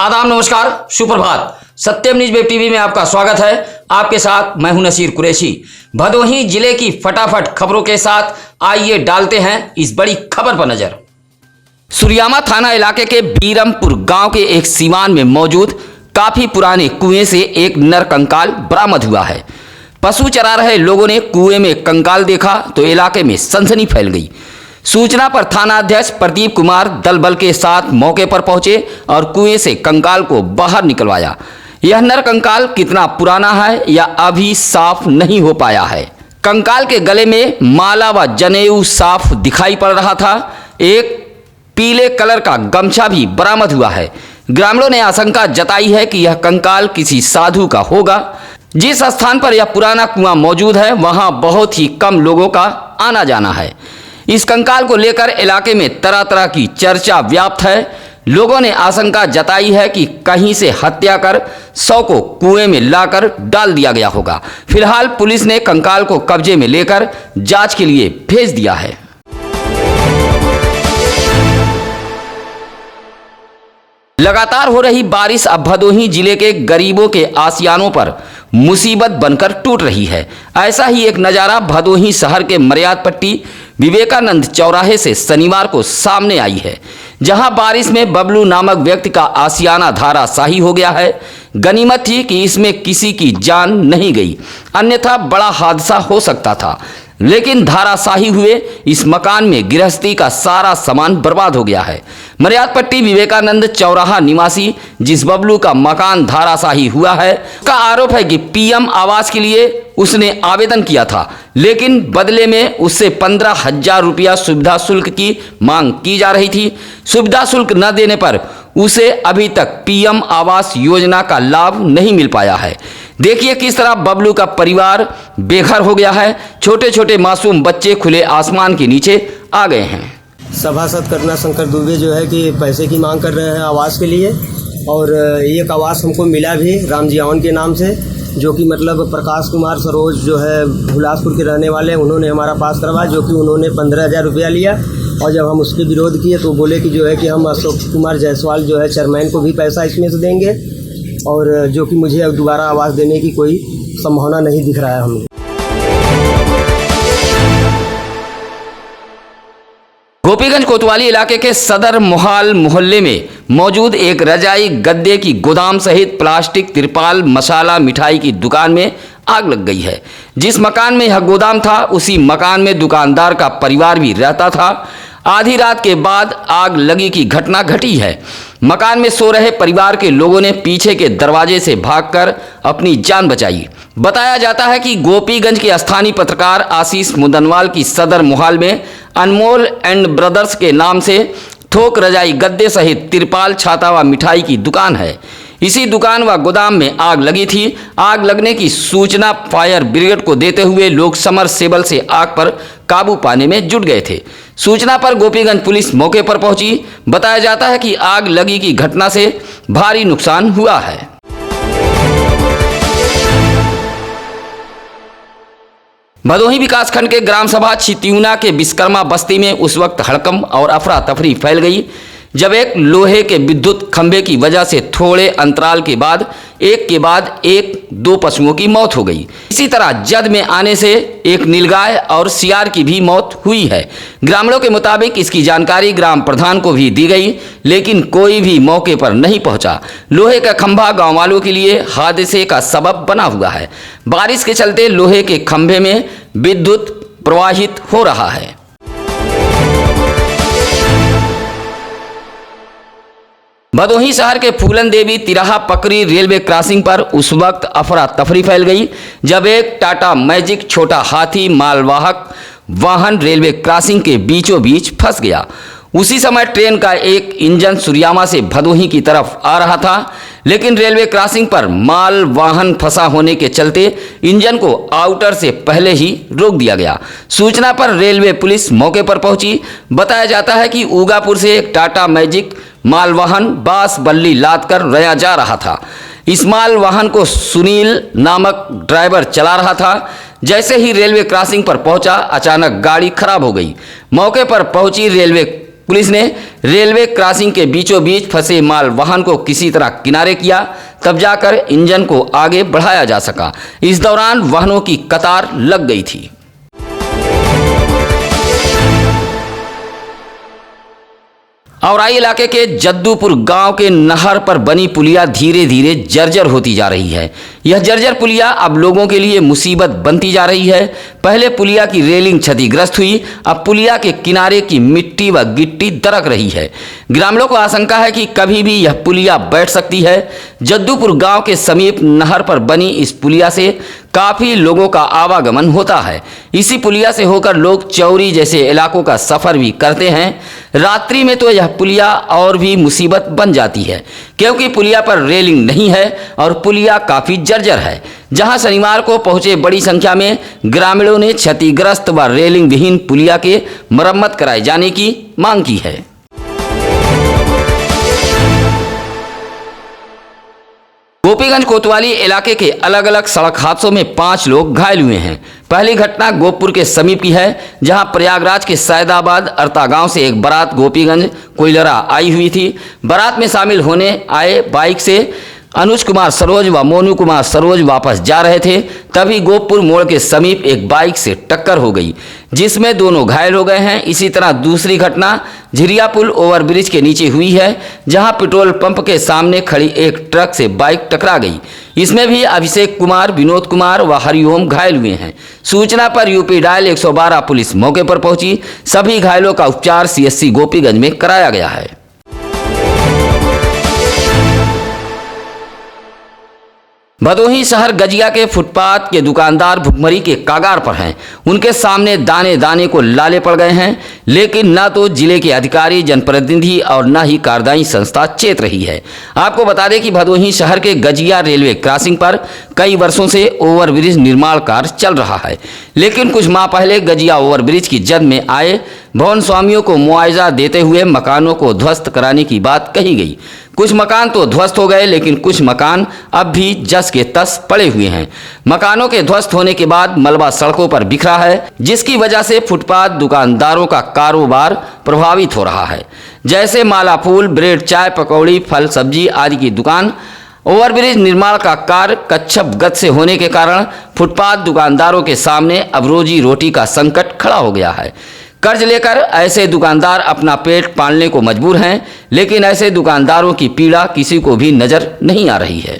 आदाब, नमस्कार, सुप्रभात। सत्यम न्यूज वेब टीवी में आपका स्वागत है। आपके साथ मैं हूं नसीर कुरैशी। भदोही जिले की फटाफट खबरों के साथ आइए डालते हैं इस बड़ी खबर पर नजर। सुरियामा थाना इलाके के बीरमपुर गांव के एक सीमान में मौजूद काफी पुराने कुएं से एक नर कंकाल बरामद हुआ है। पशु चरा रहे लोगों ने कुएं में कंकाल देखा तो इलाके में सनसनी फैल गई। सूचना पर थाना अध्यक्ष प्रदीप कुमार दल बल के साथ मौके पर पहुंचे और कुएं से कंकाल को बाहर निकलवाया। यह नर कंकाल कितना पुराना है या अभी साफ नहीं हो पाया है। कंकाल के गले में माला व जनेऊ साफ दिखाई पड़ रहा था। एक पीले कलर का गमछा भी बरामद हुआ है। ग्रामीणों ने आशंका जताई है कि यह कंकाल किसी साधु का होगा। जिस स्थान पर यह पुराना कुआं मौजूद है वहां बहुत ही कम लोगों का आना जाना है। इस कंकाल को लेकर इलाके में तरह तरह की चर्चा व्याप्त है। लोगों ने आशंका जताई है कि कहीं से हत्या कर शव को कुएं में लाकर डाल दिया गया होगा। फिलहाल पुलिस ने कंकाल को कब्जे में लेकर जांच के लिए भेज दिया है। लगातार हो रही बारिश अब भदोही जिले के गरीबों के आसियानों पर मुसीबत बनकर टूट रही है। ऐसा ही एक नज़ारा भदोही शहर के मर्याद पट्टी विवेकानंद चौराहे से शनिवार को सामने आई है, जहां बारिश में बबलू नामक व्यक्ति का आसियाना धाराशाही हो गया है। गनीमत थी कि इसमें किसी की जान नहीं गई, अन्यथा बड़ा हादसा हो सकता था। लेकिन धाराशाही हुए इस मकान में गृहस्थी का सारा सामान बर्बाद हो गया है। मर्याद पट्टी विवेकानंद चौराहा निवासी जिस बबलू का मकान धाराशाही हुआ है, उसका आरोप है कि पीएम आवास के लिए उसने आवेदन किया था, लेकिन बदले में उससे 15,000 रुपया सुविधा शुल्क की मांग की जा रही थी। सुविधा शुल्क न देने पर उसे अभी तक पीएम आवास योजना का लाभ नहीं मिल पाया है। देखिए किस तरह बबलू का परिवार बेघर हो गया है। छोटे छोटे मासूम बच्चे खुले आसमान के नीचे आ गए हैं। सभासद करुणा शंकर दुबे जो है कि पैसे की मांग कर रहे हैं आवास के लिए, और एक आवास हमको मिला भी राम जियावन के नाम से, जो कि मतलब प्रकाश कुमार सरोज जो है हुलासपुर के रहने वाले, उन्होंने हमारा पास करवाया, जो कि उन्होंने 15,000 रुपया लिया। और जब हम उसके विरोध किए तो बोले कि जो है कि हम अशोक कुमार जायसवाल जो है चेयरमैन को भी पैसा इसमें से देंगे, और जो कि मुझे अब दोबारा आवाज़ देने की कोई संभावना नहीं दिख रहा है हमें। गोपीगंज कोतवाली इलाके के सदर मोहाल मोहल्ले में मौजूद एक रजाई गद्दे की गोदाम सहित प्लास्टिक, तिरपाल, मसाला, मिठाई की दुकान में आग लग गई है। जिस मकान में यह गोदाम था उसी मकान में दुकानदार का परिवार भी रहता था। आधी रात के बाद आग लगी की घटना घटी है। मकान में सो रहे परिवार के लोगों ने पीछे के दरवाजे से भागकर अपनी जान बचाई। बताया जाता है कि गोपीगंज के स्थानीय पत्रकार आशीष मुदनवाल की सदर मोहाल में अनमोल एंड ब्रदर्स के नाम से थोक रजाई गद्दे सहित तिरपाल, छाता व मिठाई की दुकान है। इसी दुकान व गोदाम में आग लगी थी। आग लगने की सूचना फायर ब्रिगेड को देते हुए लोग समरसेबल से आग पर काबू पाने में जुट गए थे। सूचना पर गोपीगंज पुलिस मौके पर पहुंची। बताया जाता है कि आग लगी की घटना से भारी नुकसान हुआ है। भदोही विकासखंड के ग्राम सभा छितियुना के विश्वकर्मा बस्ती में उस वक्त हड़कंप और अफरा तफरी फैल गई जब एक लोहे के विद्युत खंभे की वजह से थोड़े अंतराल के बाद एक 2 पशुओं की मौत हो गई। इसी तरह जद में आने से एक नीलगाय और सियार की भी मौत हुई है। ग्रामीणों के मुताबिक इसकी जानकारी ग्राम प्रधान को भी दी गई, लेकिन कोई भी मौके पर नहीं पहुंचा। लोहे का खंभा गांव वालों के लिए हादसे का सबब बना हुआ है। बारिश के चलते लोहे के खंभे में विद्युत प्रवाहित हो रहा है। भदोही शहर के फूलन देवी तिराहा पकड़ी रेलवे क्रॉसिंग पर उस वक्त अफरा तफरी फैल गई जब एक टाटा मैजिक छोटा हाथी मालवाहक वाहन रेलवे क्रॉसिंग के बीचों बीच फंस गया। उसी समय ट्रेन का एक इंजन सुरियामा से भदोही की तरफ आ रहा था, लेकिन रेलवे क्रॉसिंग पर माल वाहन फंसा होने के चलते इंजन को आउटर से पहले ही रोक दिया गया। सूचना पर रेलवे पुलिस मौके पर पहुंची। बताया जाता है कि ऊगापुर से एक टाटा मैजिक मालवाहन बांस बल्ली लाद कर रया जा रहा था। इस मालवाहन को सुनील नामक ड्राइवर चला रहा था। जैसे ही रेलवे क्रॉसिंग पर पहुंचा, अचानक गाड़ी खराब हो गई। मौके पर पहुंची रेलवे पुलिस ने रेलवे क्रॉसिंग के बीचों बीच फंसे माल वाहन को किसी तरह किनारे किया, तब जाकर इंजन को आगे बढ़ाया जा सका। इस दौरान वाहनों की कतार लग गई थी। औराई इलाके के जद्दूपुर गांव के नहर पर बनी पुलिया धीरे धीरे जर्जर होती जा रही है। यह जर्जर पुलिया अब लोगों के लिए मुसीबत बनती जा रही है। पहले पुलिया की रेलिंग क्षतिग्रस्त हुई, अब पुलिया के किनारे की मिट्टी व गिट्टी दरक रही है। ग्रामीणों को आशंका है कि कभी भी यह पुलिया बैठ सकती है। जद्दूपुर गांव के समीप नहर पर बनी इस पुलिया से काफ़ी लोगों का आवागमन होता है। इसी पुलिया से होकर लोग चौरी जैसे इलाकों का सफ़र भी करते हैं। रात्रि में तो यह पुलिया और भी मुसीबत बन जाती है, क्योंकि पुलिया पर रेलिंग नहीं है और पुलिया काफ़ी जर्जर है। जहां शनिवार को पहुंचे बड़ी संख्या में ग्रामीणों ने क्षतिग्रस्त व रेलिंग विहीन पुलिया के मरम्मत कराए जाने की मांग की है। गोपीगंज कोतवाली इलाके के अलग अलग सड़क हादसों में 5 लोग घायल हुए हैं। पहली घटना गोपपुर के समीप की है, जहां प्रयागराज के सैदाबाद अरता गांव से एक बारात गोपीगंज कोइलरा आई हुई थी। बारात में शामिल होने आए बाइक से अनुज कुमार सरोज व मोनू कुमार सरोज वापस जा रहे थे, तभी गोपपुर मोड़ के समीप एक बाइक से टक्कर हो गई, जिसमें दोनों घायल हो गए हैं। इसी तरह दूसरी घटना झिरिया पुल ओवरब्रिज के नीचे हुई है, जहां पेट्रोल पंप के सामने खड़ी एक ट्रक से बाइक टकरा गई। इसमें भी अभिषेक कुमार, विनोद कुमार व हरिओम घायल हुए हैं। सूचना पर यूपी डायल 112 पुलिस मौके पर पहुंची। सभी घायलों का उपचार सीएससी गोपीगंज में कराया गया है। भदोही शहर गजिया के फुटपाथ के दुकानदार भुखमरी के कागार पर हैं। उनके सामने दाने दाने को लाले पड़ गए हैं, लेकिन न तो जिले के अधिकारी, जनप्रतिनिधि और न ही कार्यदायी संस्था चेत रही है। आपको बता दें कि भदोही शहर के गजिया रेलवे क्रॉसिंग पर कई वर्षों से ओवरब्रिज निर्माण कार्य चल रहा है, लेकिन कुछ माह पहले गजिया ओवरब्रिज की जद में आए भवन स्वामियों को मुआवजा देते हुए मकानों को ध्वस्त कराने की बात कही गई। कुछ मकान तो ध्वस्त हो गए, लेकिन कुछ मकान अब भी जस के तस पड़े हुए हैं। मकानों के ध्वस्त होने के बाद मलबा सड़कों पर बिखरा है, जिसकी वजह से फुटपाथ दुकानदारों का कारोबार प्रभावित हो रहा है। जैसे माला फूल, ब्रेड, चाय, पकौड़ी, फल, सब्जी आदि की दुकान। ओवरब्रिज निर्माण का कार्य कच्छप गति से होने के कारण फुटपाथ दुकानदारों के सामने अब रोजी रोटी का संकट खड़ा हो गया है। कर्ज लेकर ऐसे दुकानदार अपना पेट पालने को मजबूर हैं, लेकिन ऐसे दुकानदारों की पीड़ा किसी को भी नजर नहीं आ रही है।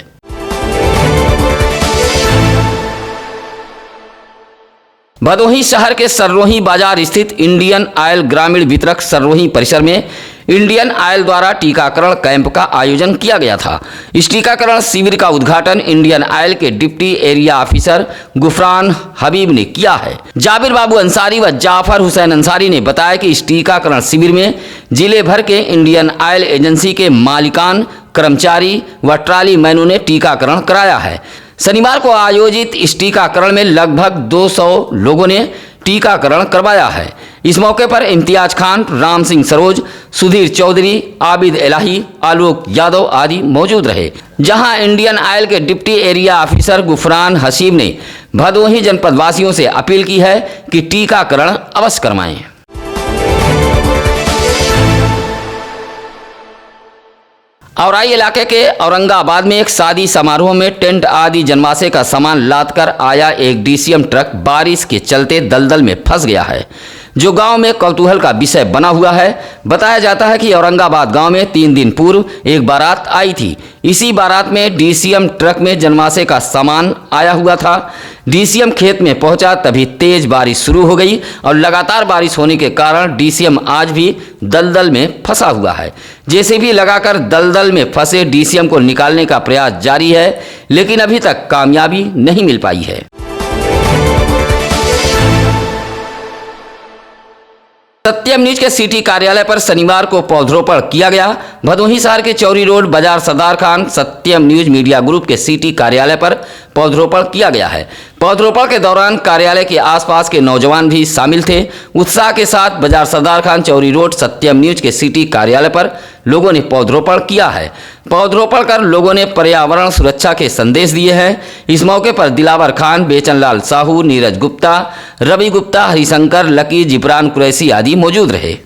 भदोही शहर के सर्रोही बाजार स्थित इंडियन ऑयल ग्रामीण वितरक सर्रोही परिसर में इंडियन ऑयल द्वारा टीकाकरण कैंप का आयोजन किया गया था। इस टीकाकरण शिविर का उद्घाटन इंडियन ऑयल के डिप्टी एरिया ऑफिसर गुफरान हबीब ने किया है। जाबिर बाबू अंसारी व जाफर हुसैन अंसारी ने बताया कि इस टीकाकरण शिविर में जिले भर के इंडियन ऑयल एजेंसी के मालिकान, कर्मचारी व ट्राली मैनों ने टीकाकरण कराया है। शनिवार को आयोजित इस टीकाकरण में लगभग 200 लोगों ने टीकाकरण करवाया है। इस मौके पर इम्तियाज खान, राम सिंह सरोज, सुधीर चौधरी, आबिद इलाही, आलोक यादव आदि मौजूद रहे। जहां इंडियन ऑयल के deputy area officer Gufran Haseeb ने भदोही जनपद वासियों से अपील की है कि टीकाकरण अवश्य करवाएं। औराई इलाके के औरंगाबाद में एक शादी समारोह में टेंट आदि जनमासे का सामान लाद कर आया एक डीसीएम ट्रक बारिश के चलते दलदल में फंस गया है, जो गांव में कौतूहल का विषय बना हुआ है। बताया जाता है कि औरंगाबाद गांव में 3 दिन पूर्व एक बारात आई थी। इसी बारात में डीसीएम ट्रक में जनमासे का सामान आया हुआ था। डीसीएम खेत में पहुंचा तभी तेज बारिश शुरू हो गई और लगातार बारिश होने के कारण डीसीएम आज भी दलदल में फंसा हुआ है। जेसीबी लगाकर दलदल में फंसे डीसीएम को निकालने का प्रयास जारी है, लेकिन अभी तक कामयाबी नहीं मिल पाई है। सत्यम न्यूज के सिटी कार्यालय पर शनिवार को पौधरोपण किया गया। भदोही शहर के चौरी रोड बाजार सरदार खान सत्यम न्यूज मीडिया ग्रुप के सिटी कार्यालय पर पौधरोपण किया गया है। पौधरोपण के दौरान कार्यालय के आसपास के नौजवान भी शामिल थे। उत्साह के साथ बाजार सरदार खान चौरी रोड सत्यम न्यूज के सिटी कार्यालय पर लोगों ने पौधरोपण किया है। पौधरोपण कर लोगों ने पर्यावरण सुरक्षा के संदेश दिए हैं। इस मौके पर दिलावर खान, बेचनलाल साहू, नीरज गुप्ता, रवि गुप्ता, हरिशंकर, लकी, जिब्रान कुरैशी आदि मौजूद रहे।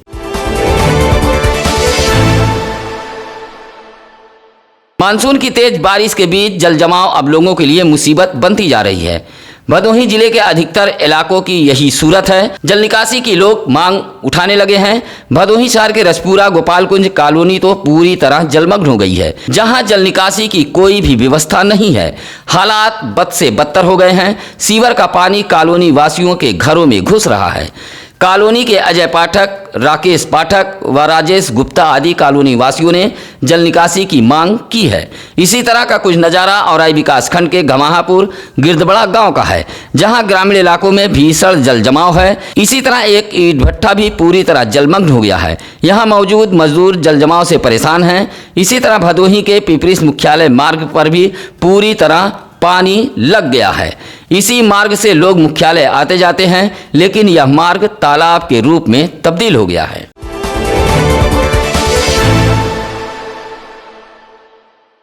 मानसून की तेज बारिश के बीच जल जमाव अब लोगों के लिए मुसीबत बनती जा रही है। भदोही जिले के अधिकतर इलाकों की यही सूरत है। जल निकासी की लोग मांग उठाने लगे हैं। भदोही शहर के रसपुरा गोपालकुंज कॉलोनी तो पूरी तरह जलमग्न हो गई है, जहां जल निकासी की कोई भी व्यवस्था नहीं है। हालात बद से बदतर हो गए हैं। सीवर का पानी कॉलोनी वासियों के घरों में घुस रहा है। कॉलोनी के अजय पाठक, राकेश पाठक व राजेश गुप्ता आदि कॉलोनी वासियों ने जल निकासी की मांग की है। इसी तरह का कुछ नज़ारा औराई विकास खंड के गमाहापुर गिरदबड़ा गांव का है, जहां ग्रामीण इलाकों में भीषण जल जमाव है। इसी तरह एक ईंट भट्ठा भी पूरी तरह जलमग्न हो गया है। यहां मौजूद मजदूर जल जमाव से परेशान हैं। इसी तरह भदोही के पिपरिस मुख्यालय मार्ग पर भी पूरी तरह पानी लग गया है। इसी मार्ग से लोग मुख्यालय आते जाते हैं, लेकिन यह मार्ग तालाब के रूप में तब्दील हो गया है।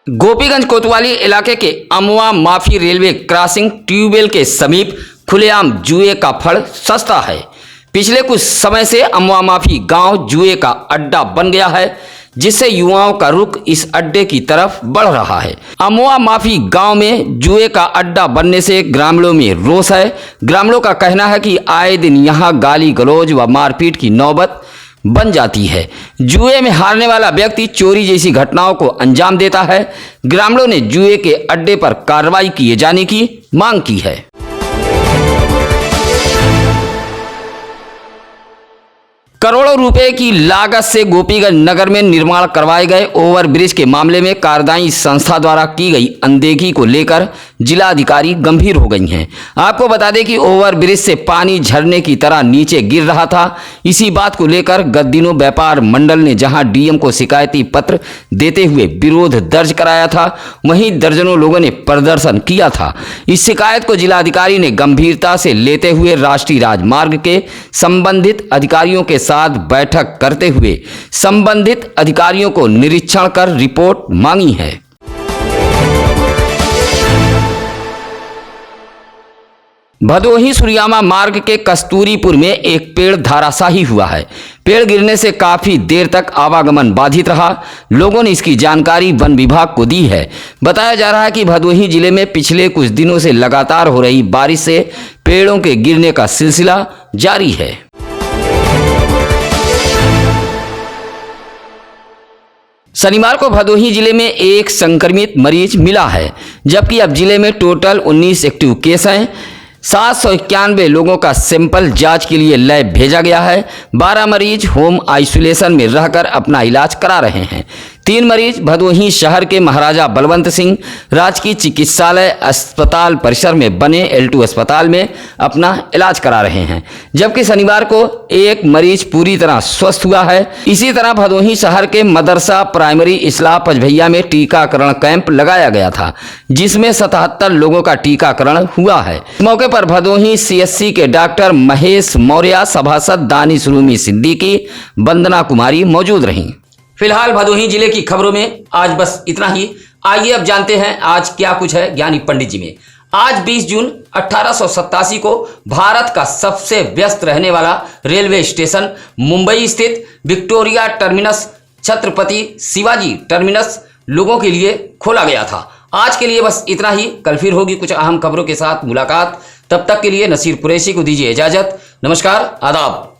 गोपीगंज कोतवाली इलाके के अमवा माफी रेलवे क्रॉसिंग ट्यूबवेल के समीप खुलेआम जुए का फड़ सस्ता है। पिछले कुछ समय से अमवा माफी गांव जुए का अड्डा बन गया है, जिससे युवाओं का रुख इस अड्डे की तरफ बढ़ रहा है। अमवा माफी गांव में जुए का अड्डा बनने से ग्रामीणों में रोष है। ग्रामीणों का कहना है कि आए दिन यहां गाली गलौज व मारपीट की नौबत बन जाती है। जुए में हारने वाला व्यक्ति चोरी जैसी घटनाओं को अंजाम देता है। ग्रामीणों ने जुए के अड्डे पर कार्रवाई किए जाने की मांग की है। करोड़ों रुपए की लागत से गोपीगंज नगर में निर्माण करवाए गए ओवरब्रिज के मामले में कार्यदायी संस्था द्वारा की गई अनदेखी को लेकर जिला अधिकारी गंभीर हो गई हैं। आपको बता दें कि ओवरब्रिज से पानी झरने की तरह नीचे गिर रहा था। इसी बात को लेकर गत दिनों व्यापार मंडल ने जहां डीएम को शिकायती पत्र देते हुए विरोध दर्ज कराया था, वहीं दर्जनों लोगों ने प्रदर्शन किया था। इस शिकायत को जिलाधिकारी ने गंभीरता से लेते हुए राष्ट्रीय राजमार्ग के संबंधित अधिकारियों के साथ बैठक करते हुए संबंधित अधिकारियों को निरीक्षण कर रिपोर्ट मांगी है। भदोही सुरियामा मार्ग के कस्तूरीपुर में एक पेड़ धराशायी हुआ है। पेड़ गिरने से काफी देर तक आवागमन बाधित रहा। लोगों ने इसकी जानकारी वन विभाग को दी है। बताया जा रहा है कि भदोही जिले में पिछले कुछ दिनों से लगातार हो रही बारिश से पेड़ों के गिरने का सिलसिला जारी है। शनिवार को भदोही जिले में एक संक्रमित मरीज मिला है, जबकि अब जिले में टोटल 19 एक्टिव केस हैं। 791 लोगों का सैंपल जांच के लिए लैब भेजा गया है। 12 मरीज होम आइसोलेशन में रहकर अपना इलाज करा रहे हैं। 3 मरीज भदोही शहर के महाराजा बलवंत सिंह राजकीय चिकित्सालय अस्पताल परिसर में बने L2 अस्पताल में अपना इलाज करा रहे हैं, जबकि शनिवार को एक मरीज पूरी तरह स्वस्थ हुआ है। इसी तरह भदोही शहर के मदरसा प्राइमरी इस्लाह पचभैया में टीकाकरण कैंप लगाया गया था, जिसमें 77 लोगों का टीकाकरण हुआ है। इस मौके पर भदोही CSC के डॉक्टर महेश मौर्य, सभासद दानिश रूमी सिद्दीकी, वंदना कुमारी मौजूद रहीं। फिलहाल भदोही जिले की खबरों में आज बस इतना ही। आइए अब जानते हैं आज क्या कुछ है ज्ञानी पंडित जी में। आज 20 जून 1887 को भारत का सबसे व्यस्त रहने वाला रेलवे स्टेशन मुंबई स्थित Victoria terminus Chhatrapati Shivaji terminus लोगों के लिए खोला गया था। आज के लिए बस इतना ही। कल फिर होगी कुछ अहम खबरों के साथ मुलाकात। तब तक के लिए नसीर कुरैशी को दीजिए इजाजत। नमस्कार, आदाब।